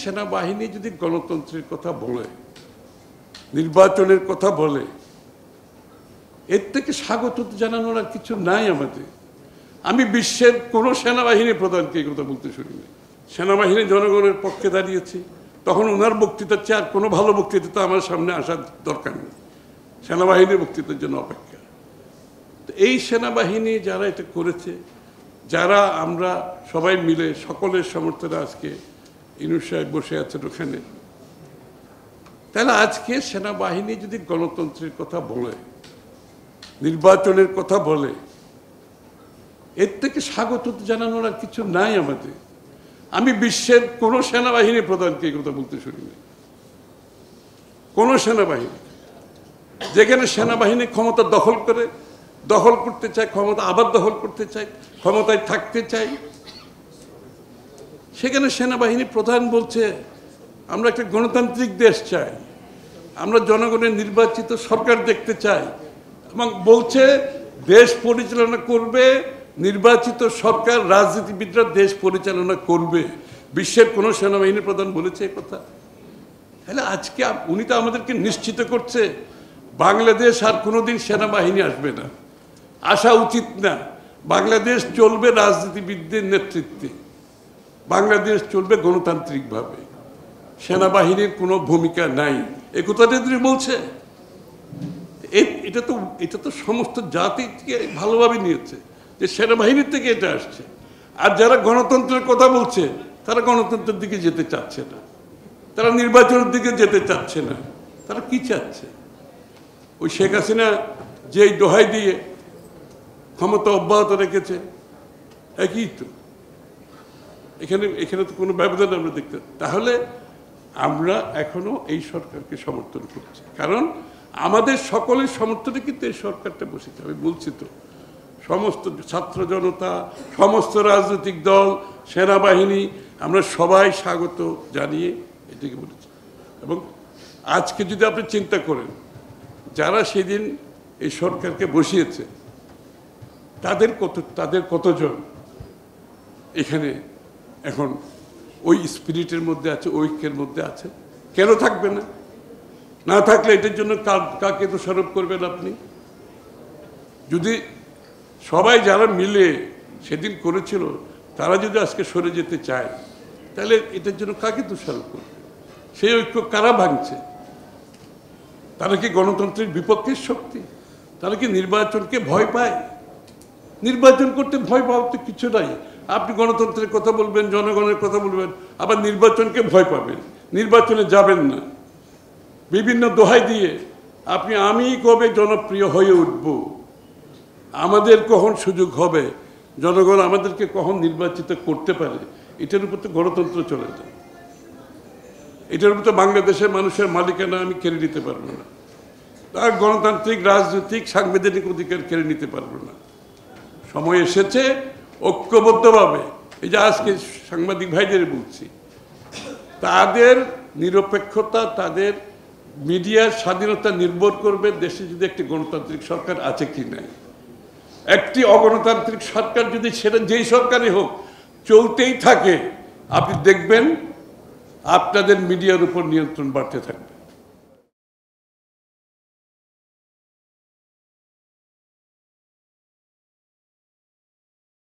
সেনাবাহিনী যদি গণতন্ত্রের কথা বলে, নির্বাচনের কথা বলে, এর থেকে স্বাগত জানানোর আর কিছু নাই আমাদের। আমি বিশ্বের কোনো সেনাবাহিনী প্রধানকে এই কথা বলতে শুনিনি। সেনাবাহিনী জনগণের পক্ষে দাঁড়িয়েছি, তখন ওনার বক্তৃতার চেয়ে আর কোনো ভালো বক্তৃতা তো আমার সামনে আসার দরকার নেই, সেনাবাহিনীর বক্তৃতার জন্য অপেক্ষা। তো এই সেনাবাহিনী যারা এটা করেছে, যারা আমরা সবাই মিলে সকলের সমর্থনে আজকে ইউনূস সাহেব বসে আছেন ওখানে, তাহলে আজকে সেনাবাহিনী যদি গণতন্ত্রের কথা বলে, নির্বাচনের কথা বলে, এর থেকে স্বাগত জানানোর আর কিছু নাই আমাদের। আমি বিশ্বের কোনো সেনাবাহিনী প্রধানকে এই কথা বলতে শুনিনি। কোনো সেনাবাহিনী, যেখানে সেনাবাহিনী ক্ষমতা দখল করতে চায়, ক্ষমতা আবার দখল করতে চায়, ক্ষমতায় থাকতে চায়, সেখানে সেনাবাহিনী প্রধান বলছে আমরা একটা গণতান্ত্রিক দেশ চাই, আমরা জনগণের নির্বাচিত সরকার দেখতে চাই, এবং বলছে দেশ পরিচালনা করবে নির্বাচিত সরকার, রাজনীতিবিদরা দেশ পরিচালনা করবে। বিশ্বের কোনো সেনাবাহিনী প্রধান বলেছে কথা? তাহলে আজকে উনি তো আমাদেরকে নিশ্চিত করছে বাংলাদেশ আর কোনোদিন সেনাবাহিনী আসবে না, আসা উচিত না। বাংলাদেশ চলবে রাজনীতিবিদদের নেতৃত্বে, বাংলাদেশ চলবে গণতান্ত্রিকভাবে, সেনাবাহিনীর কোনো ভূমিকা নাই। এই কথাটা তিনি বলছে। এটা তো সমস্ত জাতিকে ভালোভাবে নিয়েছে যে সেনাবাহিনীর থেকে এটা আসছে। আর যারা গণতন্ত্রের কথা বলছে তারা গণতন্ত্রের দিকে যেতে চাচ্ছে না, তারা নির্বাচনের দিকে যেতে চাচ্ছে না। তারা কি চাচ্ছে? ওই শেখ হাসিনা যে দোহাই দিয়ে ক্ষমতা অব্যাহত রেখেছে, একই তো। এখানে তো কোনো ব্যবধান আমরা দেখতে। তাহলে আমরা এখনো এই সরকারকে সমর্থন করছি, কারণ আমাদের সকলের সমর্থনে কিন্তু এই সরকারটা বসেছে। আমি বলছি তো, সমস্ত ছাত্র জনতা, সমস্ত রাজনৈতিক দল, সেনাবাহিনী, আমরা সবাই স্বাগত জানিয়ে এটাকে বলেছি। এবং আজকে যদি আপনি চিন্তা করেন, যারা সেদিন এই সরকারকে বসিয়েছে তাদের কতজন এখানে এখন ওই স্পিরিটের মধ্যে আছে, ঐক্যের মধ্যে আছে? কেন থাকবে না? না থাকলে এটার জন্য কাকে দোষারোপ করবেন আপনি? যদি সবাই যারা মিলে সেদিন করেছিল তারা যদি আজকে সরে যেতে চায়, তাহলে এটার জন্য কাকে দোষারোপ করবে? সেই ঐক্য কারা ভাঙছে? তারা কি গণতন্ত্রের বিপক্ষের শক্তি? তারা কি নির্বাচনকে ভয় পায়? নির্বাচন করতে ভয় পাওয়ার তো কিছু নাই। আপনি গণতন্ত্রের কথা বলবেন, জনগণের কথা বলবেন, আবার নির্বাচনকে ভয় পাবেন, নির্বাচনে যাবেন না। বিভিন্ন দোহাই দিয়ে আমি কবে জনপ্রিয় হয়ে উঠব, আমাদের কখন সুযোগ হবে, জনগণ আমাদেরকে কখন নির্বাচিত করতে পারে, এটার উপর তো গণতন্ত্র চলে যায়। এটার উপর তো বাংলাদেশের মানুষের মালিকানা আমি কেড়ে নিতে পারবো না, আর গণতান্ত্রিক রাজনৈতিক সাংবিধানিক অধিকার কেড়ে নিতে পারবো না। সময় এসেছে ঐক্যবদ্ধভাবে, এই যে আজকে সাংবাদিক ভাইদের বলছি, তাদের নিরপেক্ষতা, তাদের মিডিয়ার স্বাধীনতা নির্ভর করবে দেশে যদি একটি গণতান্ত্রিক সরকার আছে কি নাই। একটি অগণতান্ত্রিক সরকার যদি, সেটা যেই সরকারই হোক, চলতেই থাকে, আপনি দেখবেন আপনাদের মিডিয়ার উপর নিয়ন্ত্রণ বাড়তে থাকবে।